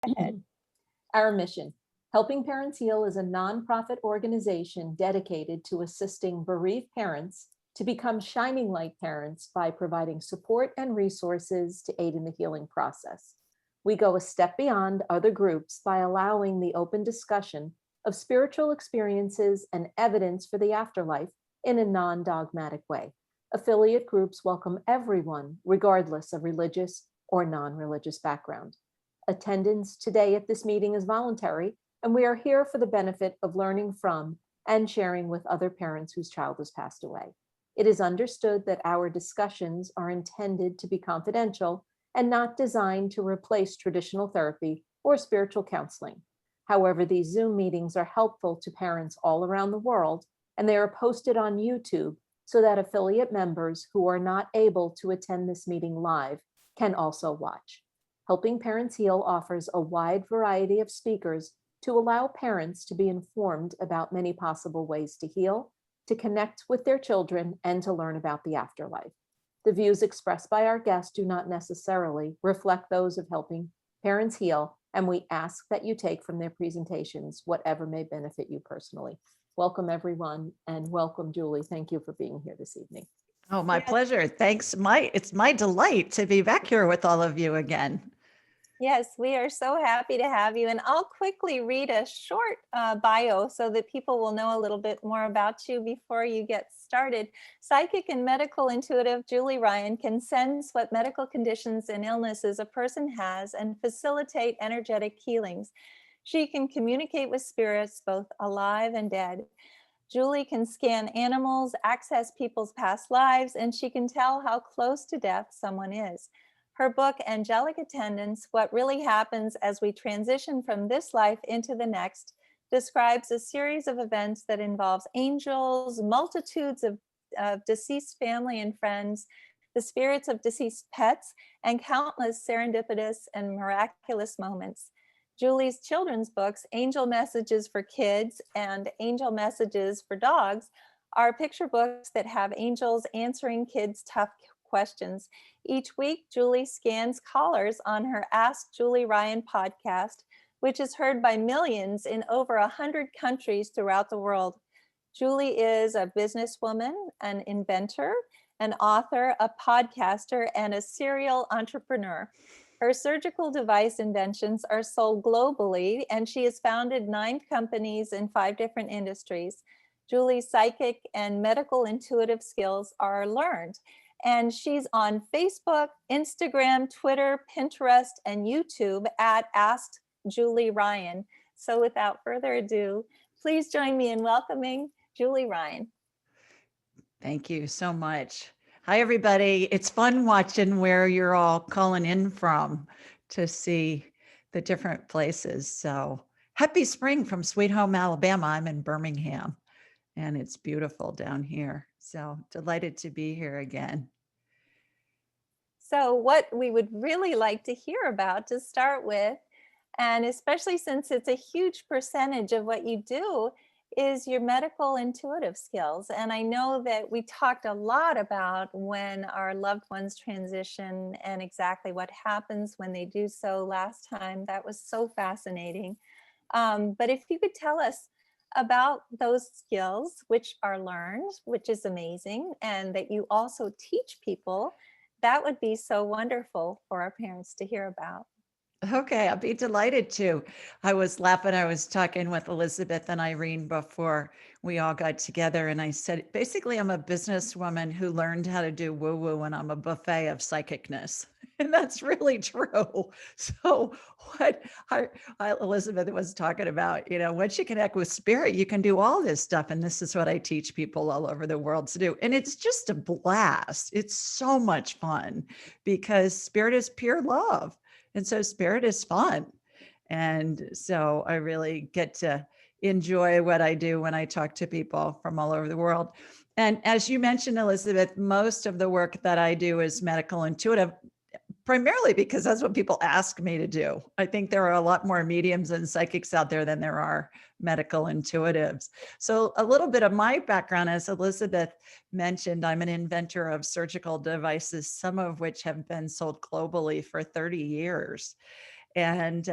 ahead. Our mission. Helping Parents Heal is a nonprofit organization dedicated to assisting bereaved parents to become shining light parents by providing support and resources to aid in the healing process. We go a step beyond other groups by allowing the open discussion of spiritual experiences and evidence for the afterlife in a non-dogmatic way. Affiliate groups welcome everyone, regardless of religious or non-religious background. Attendance today at this meeting is voluntary, and we are here for the benefit of learning from and sharing with other parents whose child has passed away. It is understood that our discussions are intended to be confidential and not designed to replace traditional therapy or spiritual counseling. However, these Zoom meetings are helpful to parents all around the world, and they are posted on YouTube so that affiliate members who are not able to attend this meeting live can also watch. Helping Parents Heal offers a wide variety of speakers to allow parents to be informed about many possible ways to heal, to connect with their children, and to learn about the afterlife. The views expressed by our guests do not necessarily reflect those of Helping Parents Heal, and we ask that you take from their presentations whatever may benefit you personally. Welcome, everyone, and welcome, Julie. Thank you for being here this evening. Oh, my Yes. pleasure. Thanks. It's my delight to be back here with all of you again. Yes, we are so happy to have you. And I'll quickly read a short bio so that people will know a little bit more about you before you get started. Psychic and medical intuitive Julie Ryan can sense what medical conditions and illnesses a person has and facilitate energetic healings. She can communicate with spirits, both alive and dead. Julie can scan animals, access people's past lives, and she can tell how close to death someone is. Her book, Angelic Attendants, What Really Happens as We Transition from This Life into the Next, describes a series of events that involves angels, multitudes of deceased family and friends, the spirits of deceased pets, and countless serendipitous and miraculous moments. Julie's children's books, Angel Messages for Kids and Angel Messages for Dogs, are picture books that have angels answering kids' tough questions. Each week, Julie scans callers on her Ask Julie Ryan podcast, which is heard by millions in over 100 countries throughout the world. Julie is a businesswoman, an inventor, an author, a podcaster, and a serial entrepreneur. Her surgical device inventions are sold globally, and she has founded 9 companies in 5 different industries. Julie's psychic and medical intuitive skills are learned. And she's on Facebook, Instagram, Twitter, Pinterest, and YouTube at Ask Julie Ryan. So without further ado, please join me in welcoming Julie Ryan. Thank you so much. Hi, everybody. It's fun watching where you're all calling in from to see the different places. So happy spring from Sweet Home, Alabama. I'm in Birmingham, and it's beautiful down here. So delighted to be here again. So what we would really like to hear about to start with, and especially since it's a huge percentage of what you do, is your medical intuitive skills. And I know that we talked a lot about when our loved ones transition and exactly what happens when they do so last time. That was so fascinating. But if you could tell us about those skills, which are learned, which is amazing, and that you also teach people, that would be so wonderful for our parents to hear about. Okay, I'll be delighted to. I was laughing. I was talking with Elizabeth and Irene before we all got together, and I said, basically, I'm a businesswoman who learned how to do woo-woo, and I'm a buffet of psychicness. And that's really true. So what Elizabeth was talking about, once you connect with spirit, you can do all this stuff. And this is what I teach people all over the world to do. And it's just a blast. It's so much fun because spirit is pure love. And so spirit is fun. And so I really get to enjoy what I do when I talk to people from all over the world. And as you mentioned, Elizabeth, most of the work that I do is medical intuitive, primarily because that's what people ask me to do. I think there are a lot more mediums and psychics out there than there are medical intuitives. So a little bit of my background, as Elizabeth mentioned, I'm an inventor of surgical devices, some of which have been sold globally for 30 years. And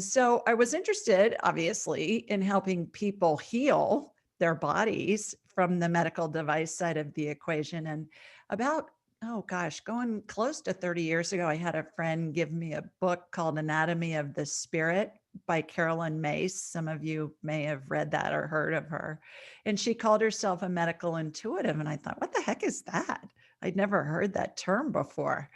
so I was interested, obviously, in helping people heal their bodies from the medical device side of the equation. And about, oh gosh, going close to 30 years ago, I had a friend give me a book called Anatomy of the Spirit by Carolyn Mace. Some of you may have read that or heard of her. And she called herself a medical intuitive. And I thought, what the heck is that? I'd never heard that term before.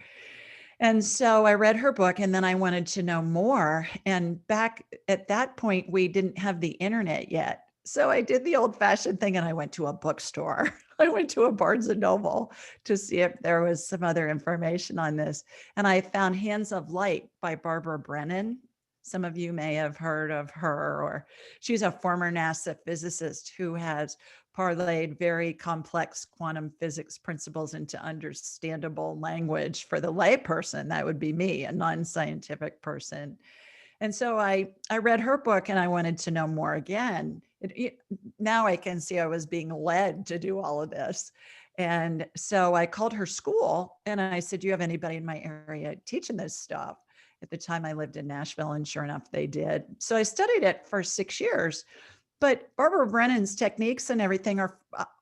And so I read her book and then I wanted to know more. And back at that point, we didn't have the internet yet. So I did the old fashioned thing and I went to a bookstore. I went to a Barnes and Noble to see if there was some other information on this. And I found Hands of Light by Barbara Brennan. Some of you may have heard of her, or she's a former NASA physicist who has parlayed very complex quantum physics principles into understandable language for the layperson. That would be me, a non-scientific person. And so I read her book and I wanted to know more again. Now I can see I was being led to do all of this. And so I called her school and I said, do you have anybody in my area teaching this stuff? At the time I lived in Nashville, and sure enough, they did. So I studied it for 6 years. But Barbara Brennan's techniques and everything are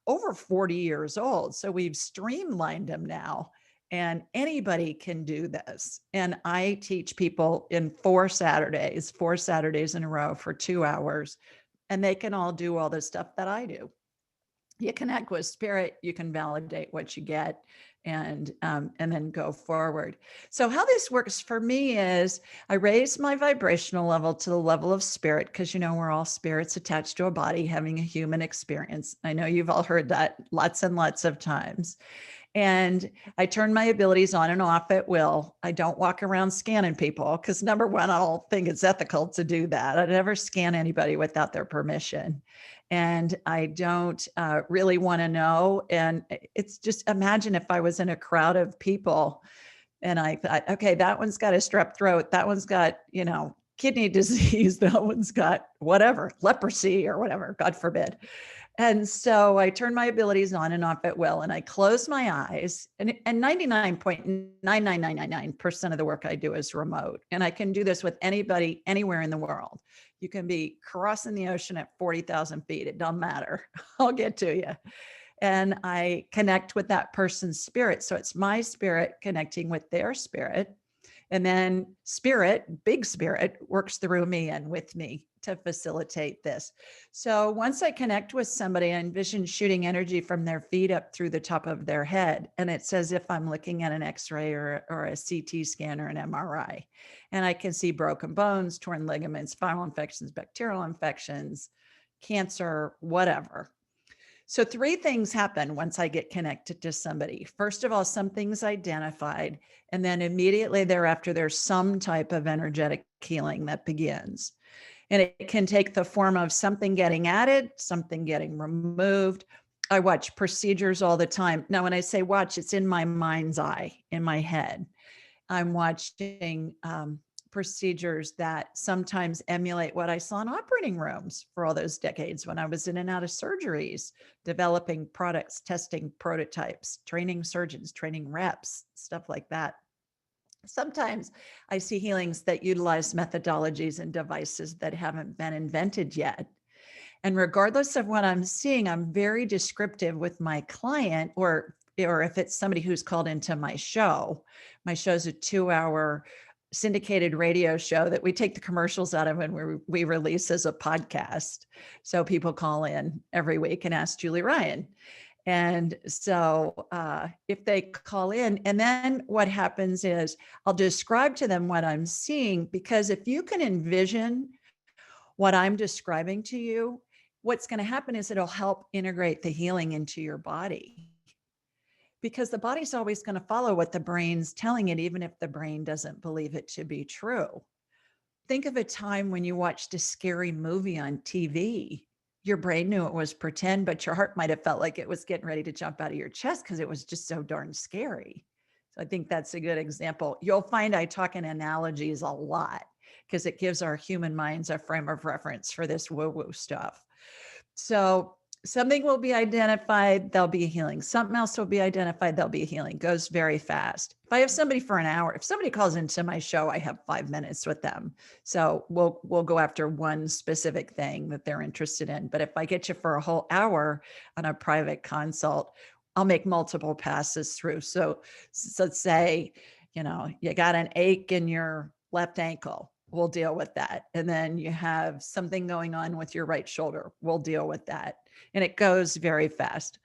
over 40 years old. So we've streamlined them now, and anybody can do this. And I teach people in 4 Saturdays in a row for 2 hours, and they can all do all the stuff that I do. You connect with spirit, you can validate what you get, and then go forward. So how this works for me is I raise my vibrational level to the level of spirit, because we're all spirits attached to a body having a human experience. I know you've all heard that lots and lots of times. And I turn my abilities on and off at will. I don't walk around scanning people because, number one, I don't think it's ethical to do that. I never scan anybody without their permission. And I don't really want to know. And it's just, imagine if I was in a crowd of people and I thought, okay, that one's got a strep throat. That one's got, kidney disease. That one's got whatever, leprosy or whatever, God forbid. And so I turn my abilities on and off at will, and I close my eyes, and 99.99999% of the work I do is remote. And I can do this with anybody, anywhere in the world. You can be crossing the ocean at 40,000 feet. It doesn't matter. I'll get to you. And I connect with that person's spirit. So it's my spirit connecting with their spirit. And then spirit, big spirit, works through me and with me to facilitate this. So once I connect with somebody, I envision shooting energy from their feet up through the top of their head. And it's as if I'm looking at an X-ray or a CT scan or an MRI. And I can see broken bones, torn ligaments, viral infections, bacterial infections, cancer, whatever. So 3 things happen once I get connected to somebody. First of all, something's identified, and then immediately thereafter, there's some type of energetic healing that begins. And it can take the form of something getting added, something getting removed. I watch procedures all the time. Now, when I say watch, it's in my mind's eye, in my head. I'm watching procedures that sometimes emulate what I saw in operating rooms for all those decades when I was in and out of surgeries, developing products, testing prototypes, training surgeons, training reps, stuff like that. Sometimes I see healings that utilize methodologies and devices that haven't been invented yet. And regardless of what I'm seeing, I'm very descriptive with my client, or if it's somebody who's called into my show. My show's a 2-hour syndicated radio show that we take the commercials out of and we release as a podcast. So people call in every week and ask Julie Ryan. And so if they call in, and then what happens is I'll describe to them what I'm seeing, because if you can envision what I'm describing to you, what's going to happen is it'll help integrate the healing into your body. Because the body's always going to follow what the brain's telling it, even if the brain doesn't believe it to be true. Think of a time when you watched a scary movie on TV. Your brain knew it was pretend, but your heart might have felt like it was getting ready to jump out of your chest because it was just so darn scary. So I think that's a good example. You'll find I talk in analogies a lot because it gives our human minds a frame of reference for this woo-woo stuff. So Something will be identified, there'll be a healing. Something else will be identified, there'll be a healing. Goes very fast. If I have somebody for an hour, if somebody calls into my show, I have 5 minutes with them. So we'll go after one specific thing that they're interested in. But if I get you for a whole hour on a private consult, I'll make multiple passes through. So say, you got an ache in your left ankle. We'll deal with that. And then you have something going on with your right shoulder. We'll deal with that. And it goes very fast.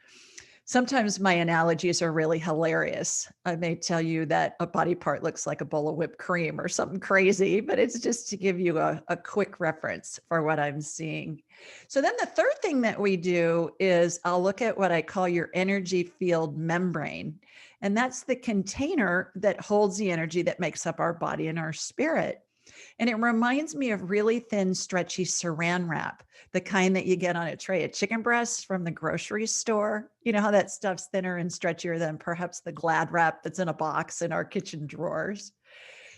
Sometimes my analogies are really hilarious. I may tell you that a body part looks like a bowl of whipped cream or something crazy, but it's just to give you a quick reference for what I'm seeing. So then the third thing that we do is I'll look at what I call your energy field membrane. And that's the container that holds the energy that makes up our body and our spirit. And it reminds me of really thin, stretchy saran wrap, the kind that you get on a tray of chicken breasts from the grocery store. You know how that stuff's thinner and stretchier than perhaps the Glad wrap that's in a box in our kitchen drawers.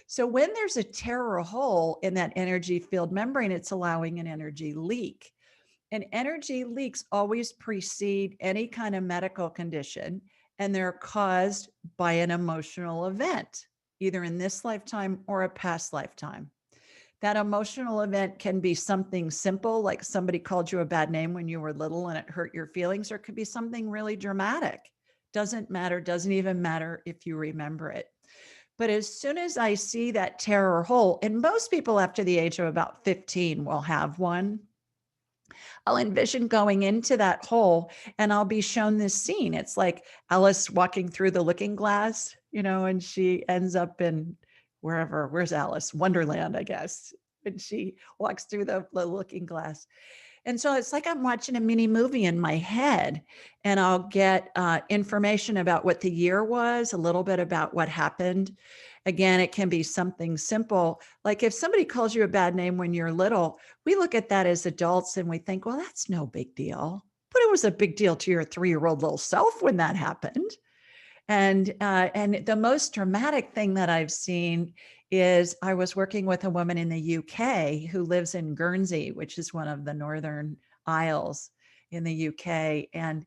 So when there's a tear or a hole in that energy field membrane, it's allowing an energy leak. And energy leaks always precede any kind of medical condition, and they're caused by an emotional event, either in this lifetime or a past lifetime. That emotional event can be something simple, like somebody called you a bad name when you were little and it hurt your feelings, or it could be something really dramatic. Doesn't matter, doesn't even matter if you remember it. But as soon as I see that tear or hole, and most people after the age of about 15 will have one, I'll envision going into that hole and I'll be shown this scene. It's like Alice walking through the looking glass, and she ends up in where's Alice? Wonderland, I guess. And she walks through the looking glass. And so it's like I'm watching a mini movie in my head, and I'll get information about what the year was, a little bit about what happened. Again, it can be something simple. Like if somebody calls you a bad name when you're little, we look at that as adults and we think, well, that's no big deal. But it was a big deal to your 3-year-old little self when that happened. And the most dramatic thing that I've seen is I was working with a woman in the UK who lives in Guernsey, which is one of the Northern Isles in the UK. And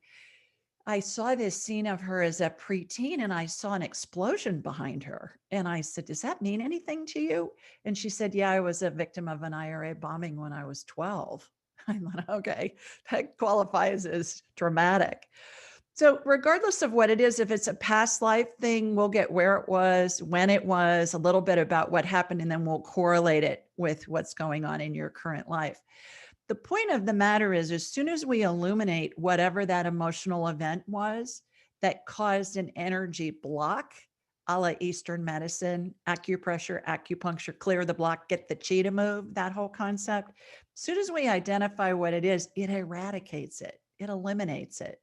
I saw this scene of her as a preteen, and I saw an explosion behind her. And I said, does that mean anything to you? And she said, yeah, I was a victim of an IRA bombing when I was 12. I thought, okay, that qualifies as dramatic. So regardless of what it is, if it's a past life thing, we'll get where it was, when it was, a little bit about what happened, and then we'll correlate it with what's going on in your current life. The point of the matter is, as soon as we illuminate whatever that emotional event was that caused an energy block, a la Eastern medicine, acupressure, acupuncture, clear the block, get the chi to move, that whole concept. As soon as we identify what it is, it eradicates it, it eliminates it.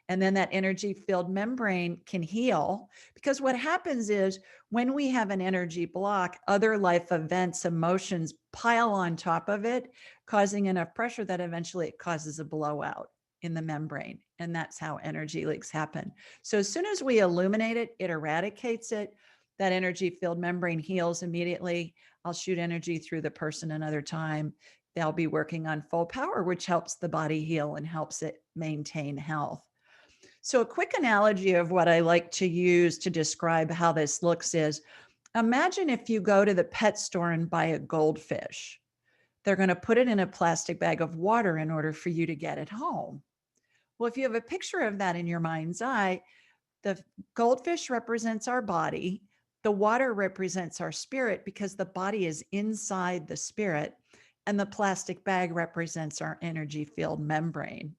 And then that energy field membrane can heal, because what happens is when we have an energy block, other life events, emotions pile on top of it, causing enough pressure that eventually it causes a blowout in the membrane. And that's how energy leaks happen. So as soon as we illuminate it, it eradicates it. That energy field membrane heals immediately. I'll shoot energy through the person another time. They'll be working on full power, which helps the body heal and helps it maintain health. So a quick analogy of what I like to use to describe how this looks is, imagine if you go to the pet store and buy a goldfish. They're going to put it in a plastic bag of water in order for you to get it home. Well, if you have a picture of that in your mind's eye, the goldfish represents our body. The water represents our spirit, because the body is inside the spirit, and the plastic bag represents our energy field membrane.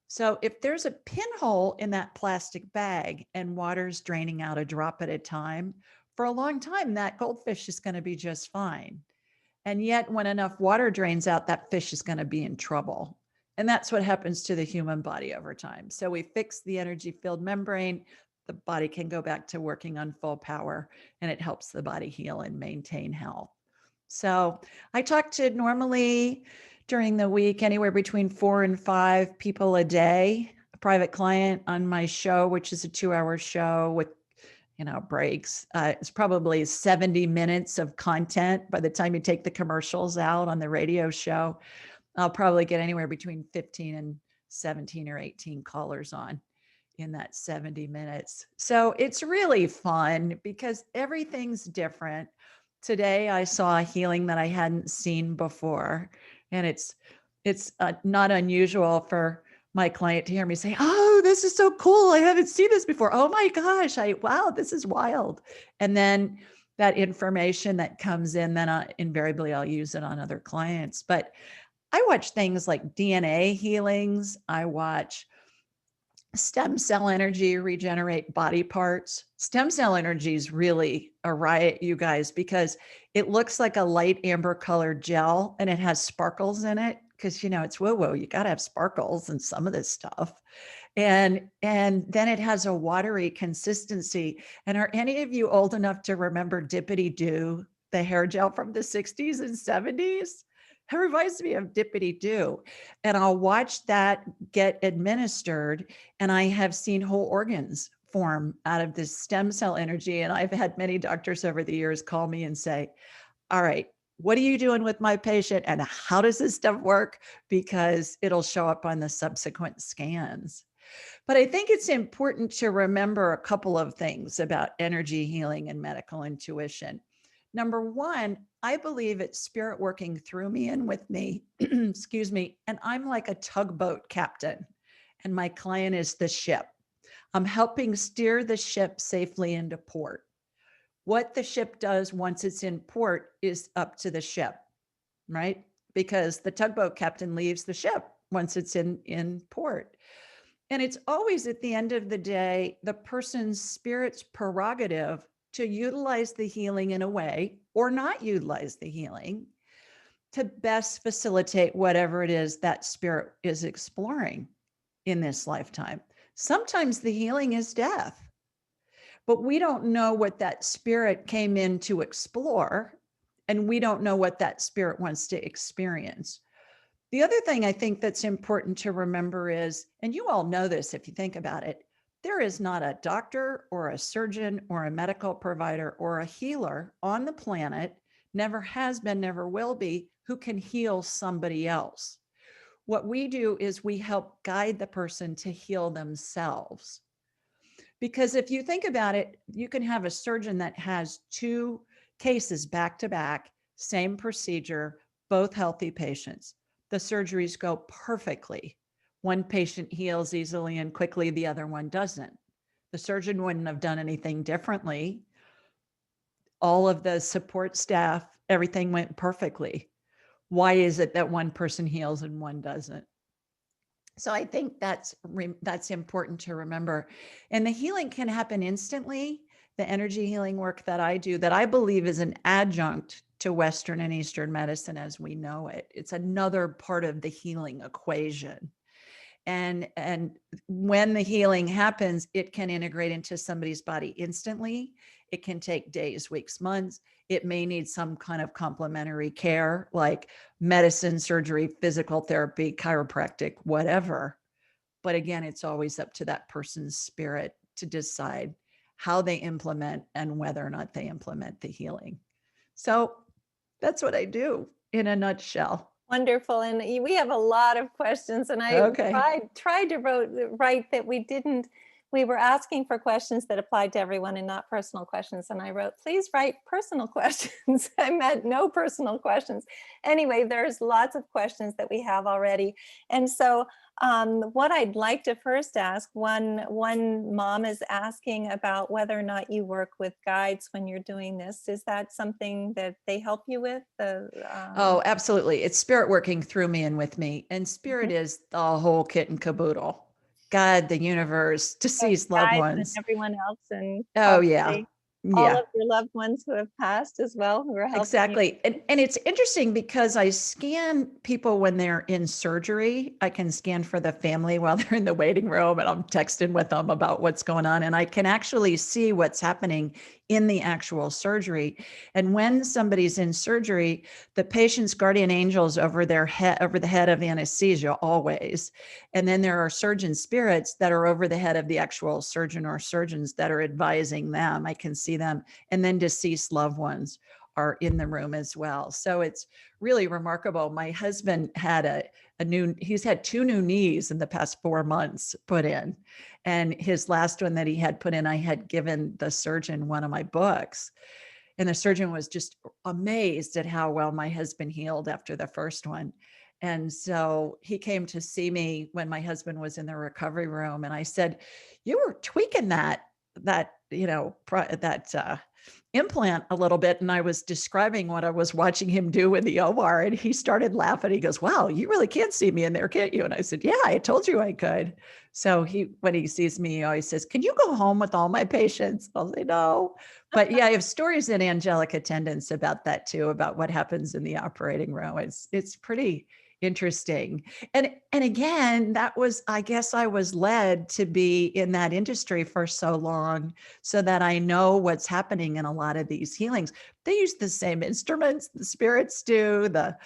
So if there's a pinhole in that plastic bag and water's draining out a drop at a time, for a long time, that goldfish is going to be just fine. And yet when enough water drains out, that fish is going to be in trouble. And that's what happens to the human body over time. So we fix the energy field membrane, the body can go back to working on full power, and it helps the body heal and maintain health. So I talk to normally during the week anywhere between 4 and 5 people a day, a private client on my show, which is a 2-hour show with breaks. It's probably 70 minutes of content. By the time you take the commercials out on the radio show, I'll probably get anywhere between 15 and 17 or 18 callers on in that 70 minutes. So it's really fun because everything's different. Today I saw a healing that I hadn't seen before, and it's not unusual for my client to hear me say, "Oh, this is so cool. I haven't seen this before. Oh my gosh, wow, this is wild." And then that information that comes in, then invariably I'll use it on other clients. But I watch things like DNA healings. I watch stem cell energy regenerate body parts. Stem cell energy is really a riot, you guys, because it looks like a light amber colored gel and it has sparkles in it. Because it's woo-woo. You got to have sparkles in some of this stuff. And then it has a watery consistency. And are any of you old enough to remember Dippity Doo, the hair gel from the 60s and 70s? It reminds me of Dippity Doo. And I'll watch that get administered, and I have seen whole organs form out of this stem cell energy. And I've had many doctors over the years call me and say, all right, what are you doing with my patient and how does this stuff work? Because it'll show up on the subsequent scans. But I think it's important to remember a couple of things about energy healing and medical intuition. Number one, I believe it's spirit working through me and with me, excuse me, and I'm like a tugboat captain, and my client is the ship. I'm helping steer the ship safely into port. What the ship does once it's in port is up to the ship, right? Because the tugboat captain leaves the ship once it's in port. And it's always at the end of the day, the person's spirit's prerogative to utilize the healing in a way or not utilize the healing to best facilitate whatever it is that spirit is exploring in this lifetime. Sometimes the healing is death, but we don't know what that spirit came in to explore, and we don't know what that spirit wants to experience. The other thing I think that's important to remember is, and you all know this if you think about it, there is not a doctor or a surgeon or a medical provider or a healer on the planet, never has been, never will be, who can heal somebody else. What we do is we help guide the person to heal themselves. Because if you think about it, you can have a surgeon that has two cases back to back, same procedure, both healthy patients. The surgeries go perfectly. One patient heals easily and quickly, the other one doesn't. The surgeon wouldn't have done anything differently. All of the support staff, everything went perfectly. Why is it that one person heals and one doesn't? So I think that's important to remember. And the healing can happen instantly. The energy healing work that I do, that I believe is an adjunct to Western and Eastern medicine as we know it. It's another part of the healing equation. And when the healing happens, it can integrate into somebody's body instantly. It can take days, weeks, months. It may need some kind of complementary care like medicine, surgery, physical therapy, chiropractic, whatever. But again, it's always up to that person's spirit to decide how they implement and whether or not they implement the healing. So that's what I do in a nutshell. Wonderful. And we have a lot of questions, and I tried to write that we were asking for questions that applied to everyone and not personal questions. And I wrote, please write personal questions. I meant no personal questions. Anyway, there's lots of questions that we have already. And so what I'd like to first ask, one mom is asking about whether or not you work with guides when you're doing this. Is that something that they help you with? Oh, absolutely. It's spirit working through me and with me. And spirit is the whole kit and caboodle. God, the universe, deceased loved ones. And everyone else, and oh yeah. all of your loved ones who have passed as well, who are helping exactly. you. And it's interesting because I scan people when they're in surgery. I can scan for the family while they're in the waiting room, and I'm texting with them about what's going on. And I can actually see what's happening in the actual surgery. And when somebody's in surgery, the patient's guardian angels over their head, over the head of anesthesia always. And then there are surgeon spirits that are over the head of the actual surgeon or surgeons that are advising them. I can see them. And then deceased loved ones are in the room as well. So it's really remarkable. My husband had he's had 2 new knees in the past 4 months put in. And his last one that he had put in, I had given the surgeon one of my books. And the surgeon was just amazed at how well my husband healed after the first one. And so he came to see me when my husband was in the recovery room. And I said, you were tweaking that implant a little bit. And I was describing what I was watching him do in the OR. And he started laughing. He goes, wow, you really can't see me in there, can't you? And I said, yeah, I told you I could. So when he sees me, he always says, can you go home with all my patients? I'll say, no. But yeah, I have stories in Angelic Attendants about that too, about what happens in the operating room. It's pretty interesting. And again, I guess I was led to be in that industry for so long so that I know what's happening in a lot of these healings. They use the same instruments, the spirits do, the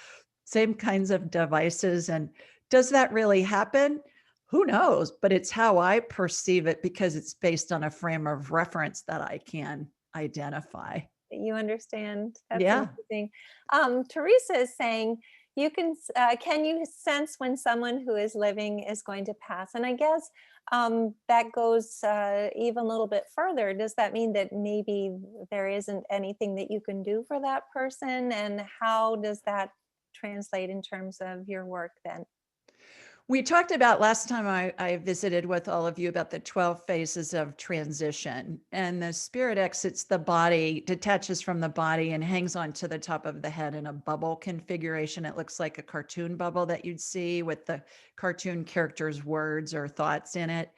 same kinds of devices. And does that really happen? Who knows? But it's how I perceive it because it's based on a frame of reference that I can identify. You understand? That's Yeah. amazing. Teresa is saying, can you sense when someone who is living is going to pass? And I guess that goes even a little bit further. Does that mean that maybe there isn't anything that you can do for that person? And how does that translate in terms of your work then? We talked about last time I visited with all of you about the 12 phases of transition, and the spirit exits the body, detaches from the body, and hangs on to the top of the head in a bubble configuration. It looks like a cartoon bubble that you'd see with the cartoon characters' words or thoughts in it.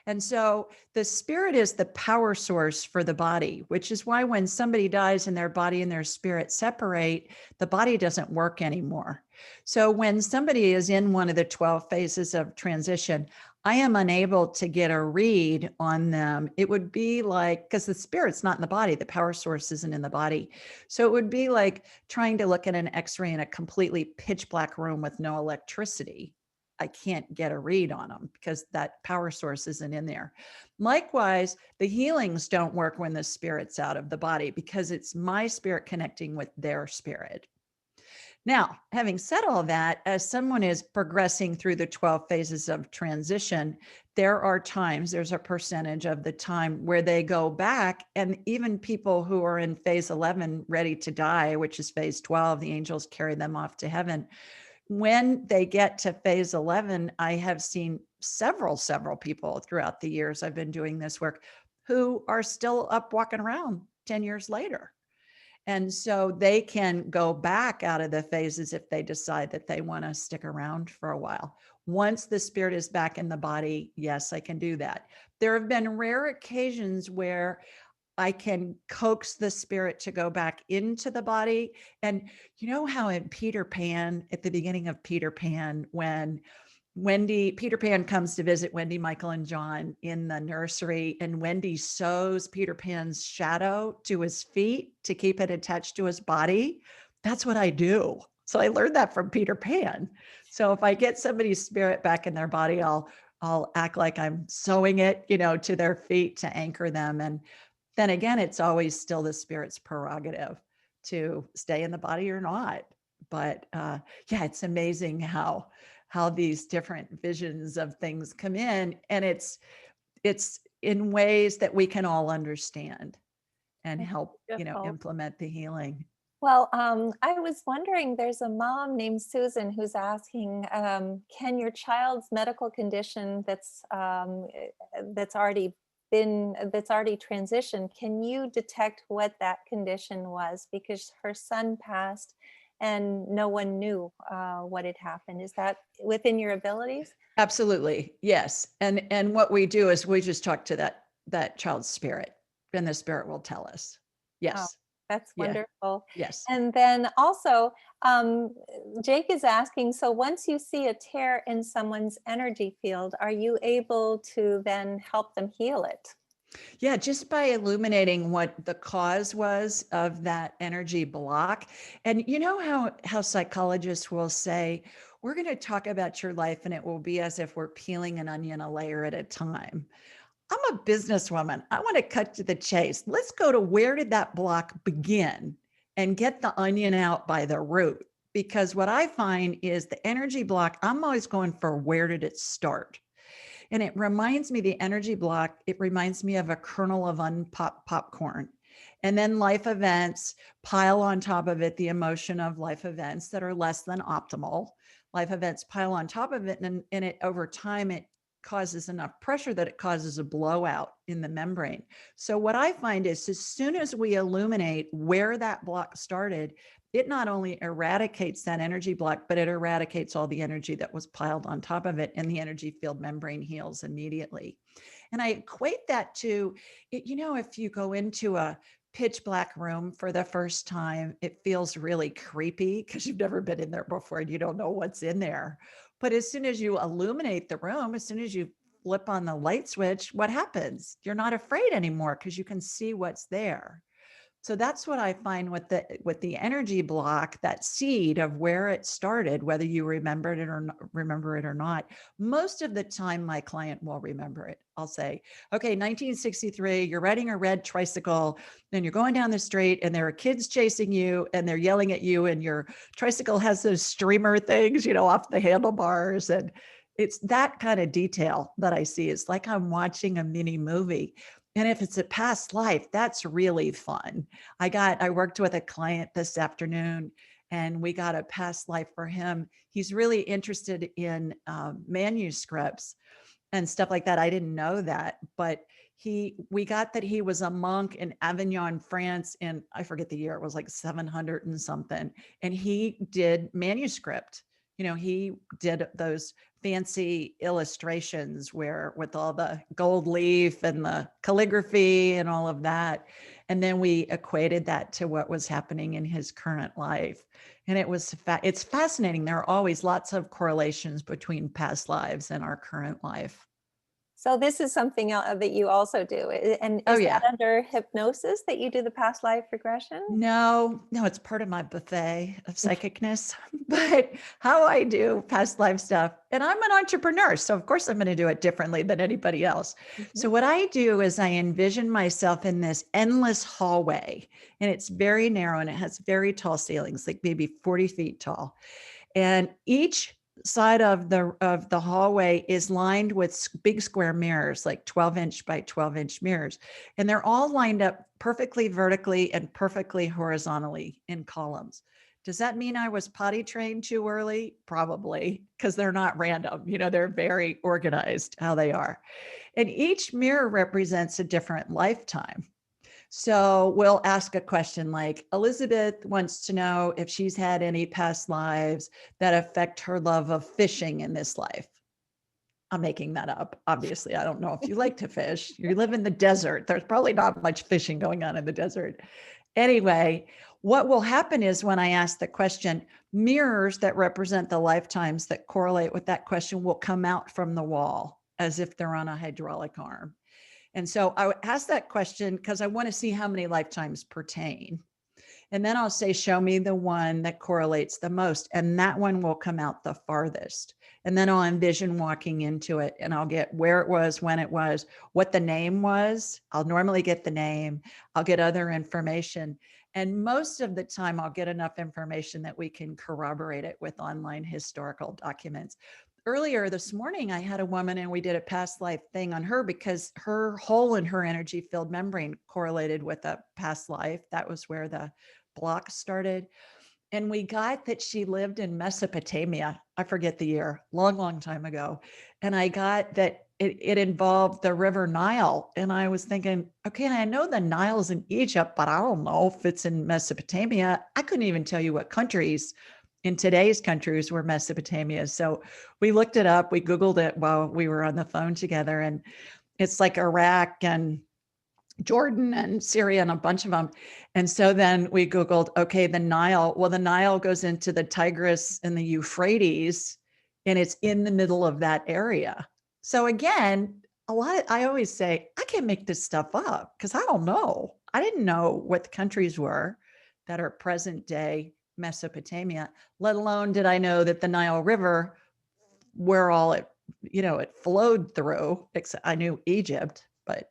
And so the spirit is the power source for the body, which is why when somebody dies and their body and their spirit separate, the body doesn't work anymore. So when somebody is in one of the 12 phases of transition, I am unable to get a read on them. It would be like, because the spirit's not in the body, the power source isn't in the body. So it would be like trying to look at an x-ray in a completely pitch black room with no electricity. I can't get a read on them because that power source isn't in there. Likewise, the healings don't work when the spirit's out of the body because it's my spirit connecting with their spirit. Now, having said all that, as someone is progressing through the 12 phases of transition, there's a percentage of the time where they go back, and even people who are in phase 11, ready to die, which is phase 12, the angels carry them off to heaven. When they get to phase 11, I have seen several people throughout the years I've been doing this work who are still up walking around 10 years later. And so they can go back out of the phases if they decide that they want to stick around for a while. Once the spirit is back in the body, yes, I can do that. There have been rare occasions where I can coax the spirit to go back into the body. And you know how in Peter Pan, at the beginning of Peter Pan, when Peter Pan comes to visit Wendy, Michael, and John in the nursery, and Wendy sews Peter Pan's shadow to his feet to keep it attached to his body. That's what I do. So I learned that from Peter Pan. So if I get somebody's spirit back in their body, I'll act like I'm sewing it, to their feet to anchor them. And then again, it's always still the spirit's prerogative to stay in the body or not. But yeah, it's amazing how these different visions of things come in, and it's in ways that we can all understand and help, Beautiful. implement the healing. Well, I was wondering, there's a mom named Susan who's asking, can your child's medical condition that's already transitioned, can you detect what that condition was? Because her son passed and no one knew what had happened. Is that within your abilities? Absolutely. Yes. And what we do is we just talk to that child's spirit, and the spirit will tell us. Yes. That's Yeah. wonderful. Yes. And then also, Jake is asking, so once you see a tear in someone's energy field, are you able to then help them heal it? Yeah, just by illuminating what the cause was of that energy block. And you know how psychologists will say, we're going to talk about your life and it will be as if we're peeling an onion a layer at a time. I'm a businesswoman. I want to cut to the chase. Let's go to, where did that block begin? and get the onion out by the root. Because what I find is the energy block, I'm always going for where did it start? And it reminds me, the energy block, it reminds me of a kernel of unpopped popcorn. And then life events pile on top of it, the emotion of life events that are less than optimal. Life events pile on top of it, and it over time, it causes enough pressure that it causes a blowout in the membrane. So what I find is as soon as we illuminate where that block started, it not only eradicates that energy block, but it eradicates all the energy that was piled on top of it, and the energy field membrane heals immediately. And I equate that to, if you go into a pitch black room for the first time, it feels really creepy because you've never been in there before and you don't know what's in there. But as soon as you illuminate the room, as soon as you flip on the light switch, what happens? You're not afraid anymore because you can see what's there. So that's what I find with the energy block, that seed of where it started, whether you remember it or not. Most of the time, my client will remember it. I'll say, okay, 1963, you're riding a red tricycle and you're going down the street and there are kids chasing you and they're yelling at you, and your tricycle has those streamer things, off the handlebars. And it's that kind of detail that I see. It's like I'm watching a mini movie. And if it's a past life, that's really fun. I worked with a client this afternoon and we got a past life for him. He's really interested in manuscripts and stuff like that. I didn't know that, but we got that he was a monk in Avignon, France, and I forget the year, it was like 700 and something. And he did manuscript. He did those fancy illustrations with all the gold leaf and the calligraphy and all of that. And then we equated that to what was happening in his current life. And it's fascinating. There are always lots of correlations between past lives and our current life. So this is something that you also do. And Oh, is yeah. that under hypnosis that you do the past life regression? No, it's part of my buffet of psychicness. But how I do past life stuff, and I'm an entrepreneur, so of course I'm going to do it differently than anybody else. So what I do is I envision myself in this endless hallway, and it's very narrow and it has very tall ceilings, like maybe 40 feet tall. And each side of the hallway is lined with big square mirrors, like 12-inch by 12-inch mirrors. And they're all lined up perfectly vertically and perfectly horizontally in columns. Does that mean I was potty trained too early? Probably, because they're not random. They're very organized how they are. And each mirror represents a different lifetime. So we'll ask a question like, Elizabeth wants to know if she's had any past lives that affect her love of fishing in this life. I'm making that up. Obviously, I don't know if you like to fish. You live in the desert. There's probably not much fishing going on in the desert. Anyway, what will happen is when I ask the question, mirrors that represent the lifetimes that correlate with that question will come out from the wall as if they're on a hydraulic arm. And so I ask that question because I want to see how many lifetimes pertain. And then I'll say, show me the one that correlates the most. And that one will come out the farthest. And then I'll envision walking into it and I'll get where it was, when it was, what the name was. I'll normally get the name. I'll get other information. And most of the time I'll get enough information that we can corroborate it with online historical documents. Earlier this morning, I had a woman and we did a past life thing on her because her hole in her energy field membrane correlated with a past life. That was where the block started. And we got that she lived in Mesopotamia. I forget the year, long time ago. And I got that it involved the River Nile. And I was thinking, okay, I know the Nile's in Egypt, but I don't know if it's in Mesopotamia. I couldn't even tell you what countries in today's countries were Mesopotamia. So we looked it up, we Googled it while we were on the phone together, and it's like Iraq and Jordan and Syria and a bunch of them. And so then we Googled, okay, the Nile. Well, the Nile goes into the Tigris and the Euphrates, and it's in the middle of that area. So again, I always say, I can't make this stuff up because I don't know. I didn't know what the countries were that are present day Mesopotamia, let alone did I know that the Nile River, where all it flowed through, except I knew Egypt, but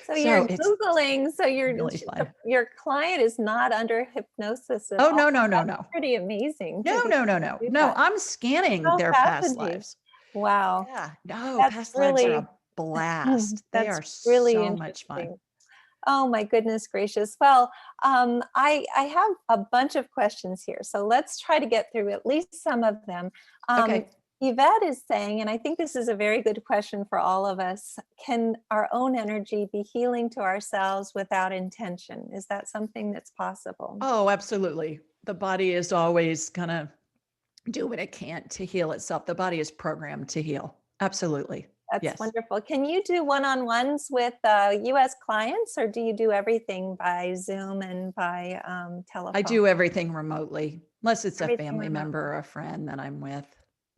So So you're it's Googling, so really fun. your client is not under hypnosis at Oh, all. no, no, no, That's no. pretty amazing to No, be no, no, able to no. do No, that. I'm scanning How their past fascinating. lives. Wow. Yeah. No, That's past lives are really a blast. They that's are really so much fun. interesting. Oh my goodness gracious. Well, I have a bunch of questions here, so let's try to get through at least some of them. Um, Okay. Yvette is saying, and I think this is a very good question for all of us, can our own energy be healing to ourselves without intention? Is that something that's possible? Oh, absolutely. The body is always going to do what it can to heal itself. The body is programmed to heal. Absolutely. That's Yes. wonderful. Can you do one-on-ones with US clients, or do you do everything by Zoom and by I telephone? do everything remotely, unless it's a Everything family member remotely. or a friend that I'm with.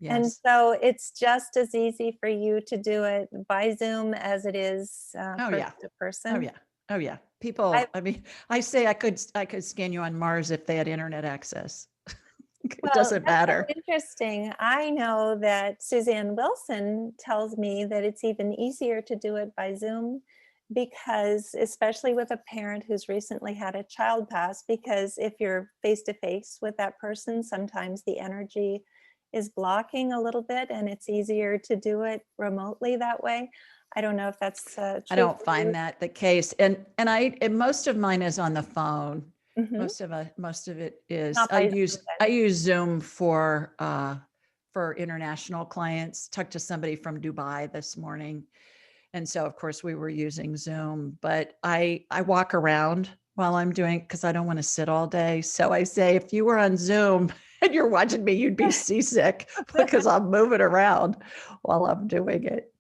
And Yes. so it's just as easy for you to do it by Zoom as it is Oh, person yeah. to Oh, person. yeah. Oh, yeah. I People, I mean, I say I could scan you on Mars if they had internet access. It Well, doesn't that's so matter. interesting. I know that Suzanne Wilson tells me that it's even easier to do it by Zoom because, especially with a parent who's recently had a child pass, because if you're face to face with that person, sometimes the energy is blocking a little bit and it's easier to do it remotely that way. I don't know if that's I true don't for you. find that the case. And most of mine is on the phone. Mhm. Most of it is Not by Zoom I then. use Zoom for international clients. Talked to somebody from Dubai this morning. And so of course we were using Zoom, but I walk around while I'm doing because I don't want to sit all day. So I say if you were on Zoom and you're watching me, you'd be seasick because I'm moving around while I'm doing it.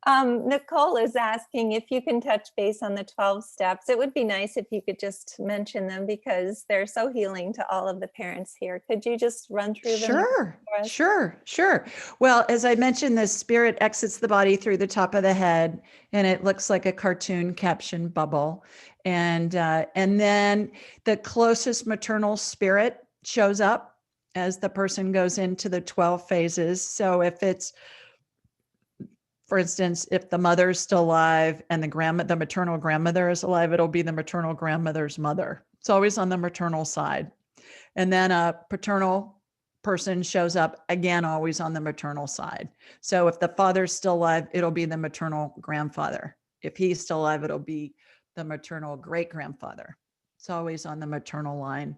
Nicole is asking if you can touch base on the 12 steps. It would be nice if you could just mention them because they're so healing to all of the parents here. Could you just run through them again Sure, for us? sure, sure. Well, as I mentioned, the spirit exits the body through the top of the head, and it looks like a cartoon caption bubble. And then the closest maternal spirit shows up as the person goes into the 12 phases. So if it's, for instance, if the mother's still alive and the maternal grandmother is alive, it'll be the maternal grandmother's mother. It's always on the maternal side. And then a paternal person shows up again, always on the maternal side. So if the father's still alive, it'll be the maternal grandfather. If he's still alive, it'll be the maternal great grandfather. It's always on the maternal line.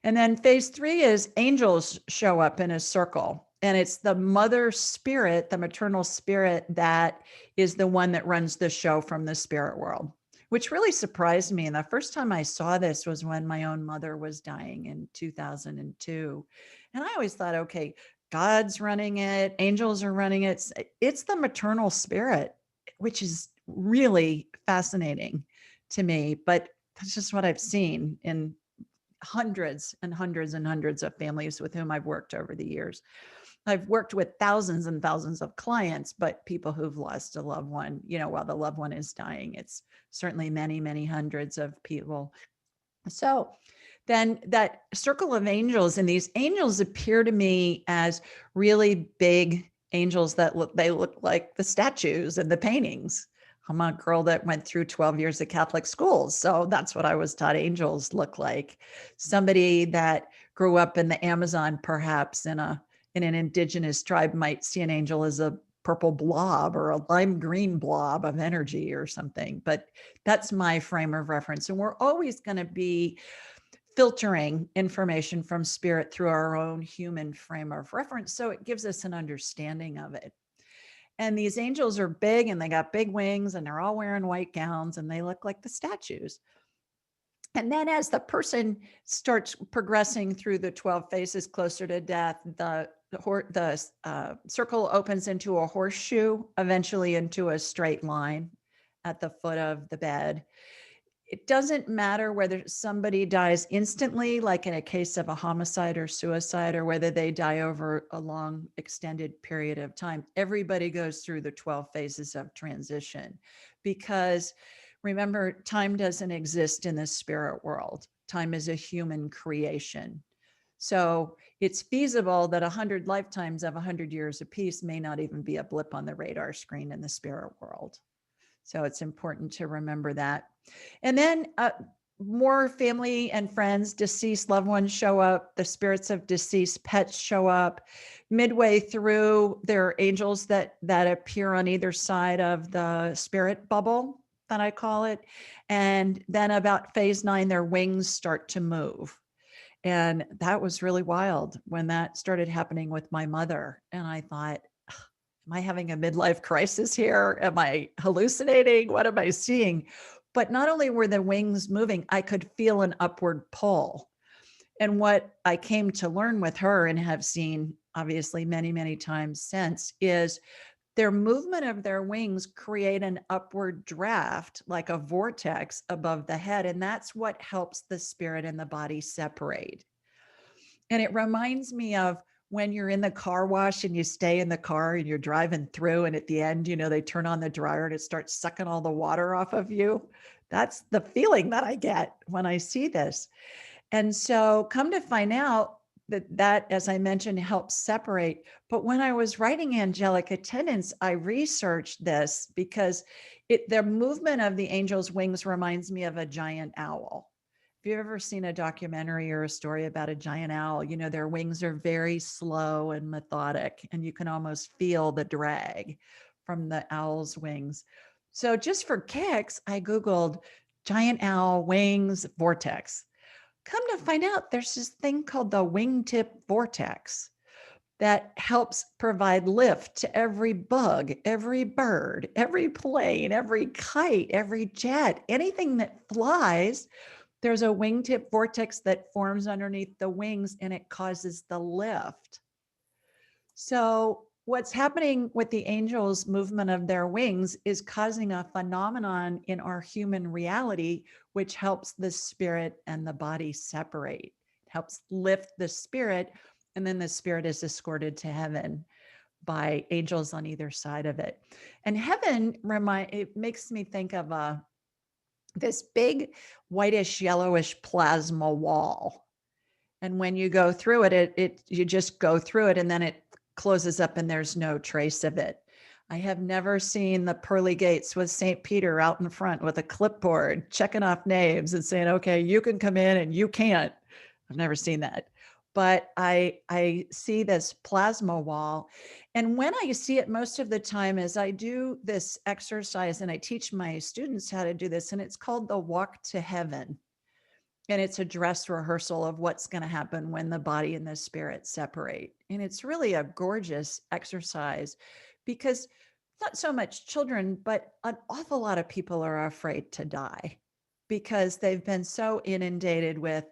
And then phase 3 is angels show up in a circle. And it's the mother spirit, the maternal spirit, that is the one that runs the show from the spirit world, which really surprised me. And the first time I saw this was when my own mother was dying in 2002. And I always thought, okay, God's running it, angels are running it. It's the maternal spirit, which is really fascinating to me. But that's just what I've seen in hundreds and hundreds and hundreds of families with whom I've worked over the years. I've worked with thousands and thousands of clients, but people who've lost a loved one, while the loved one is dying, it's certainly many, many hundreds of people. So then that circle of angels, and these angels appear to me as really big angels that look like the statues and the paintings. I'm a girl that went through 12 years of Catholic schools. So that's what I was taught angels look like. Somebody that grew up in the Amazon, perhaps in an indigenous tribe, might see an angel as a purple blob or a lime green blob of energy or something. But that's my frame of reference. And we're always going to be filtering information from spirit through our own human frame of reference. So it gives us an understanding of it. And these angels are big and they got big wings and they're all wearing white gowns and they look like the statues. And then as the person starts progressing through the 12 phases closer to death, the circle opens into a horseshoe, eventually into a straight line at the foot of the bed. It doesn't matter whether somebody dies instantly, like in a case of a homicide or suicide, or whether they die over a long extended period of time. Everybody goes through the 12 phases of transition because remember, time doesn't exist in the spirit world. Time is a human creation. So it's feasible that 100 lifetimes of 100 years apiece may not even be a blip on the radar screen in the spirit world. So it's important to remember that. And then more family and friends, deceased loved ones show up. The spirits of deceased pets show up. Midway through, there are angels that appear on either side of the spirit bubble, that I call it. And then about phase 9, their wings start to move. And that was really wild when that started happening with my mother. And I thought, am I having a midlife crisis here? Am I hallucinating? What am I seeing? But not only were the wings moving, I could feel an upward pull. And what I came to learn with her and have seen obviously many, many times since is their movement of their wings create an upward draft, like a vortex above the head. And that's what helps the spirit and the body separate. And it reminds me of when you're in the car wash and you stay in the car and you're driving through, and at the end, they turn on the dryer and it starts sucking all the water off of you. That's the feeling that I get when I see this. And so come to find out that, as I mentioned, helps separate. But when I was writing Angelic Attendants, I researched this because the movement of the angel's wings reminds me of a giant owl. If you've ever seen a documentary or a story about a giant owl, their wings are very slow and methodic, and you can almost feel the drag from the owl's wings. So just for kicks, I Googled giant owl wings vortex. Come to find out, there's this thing called the wingtip vortex that helps provide lift to every bug, every bird, every plane, every kite, every jet, anything that flies. There's a wingtip vortex that forms underneath the wings, and it causes the lift. So what's happening with the angels' movement of their wings is causing a phenomenon in our human reality, which helps the spirit and the body separate. It helps lift the spirit, and then the spirit is escorted to heaven by angels on either side of it. And heaven, it makes me think of this big whitish yellowish plasma wall. And when you go through it, you just go through it and then it closes up and there's no trace of it. I have never seen the pearly gates with St. Peter out in front with a clipboard checking off names and saying, okay, you can come in and you can't. I've never seen that. But I see this plasma wall. And when I see it most of the time is I do this exercise and I teach my students how to do this, and it's called the walk to heaven. And it's a dress rehearsal of what's going to happen when the body and the spirit separate. And it's really a gorgeous exercise because not so much children, but an awful lot of people are afraid to die because they've been so inundated with,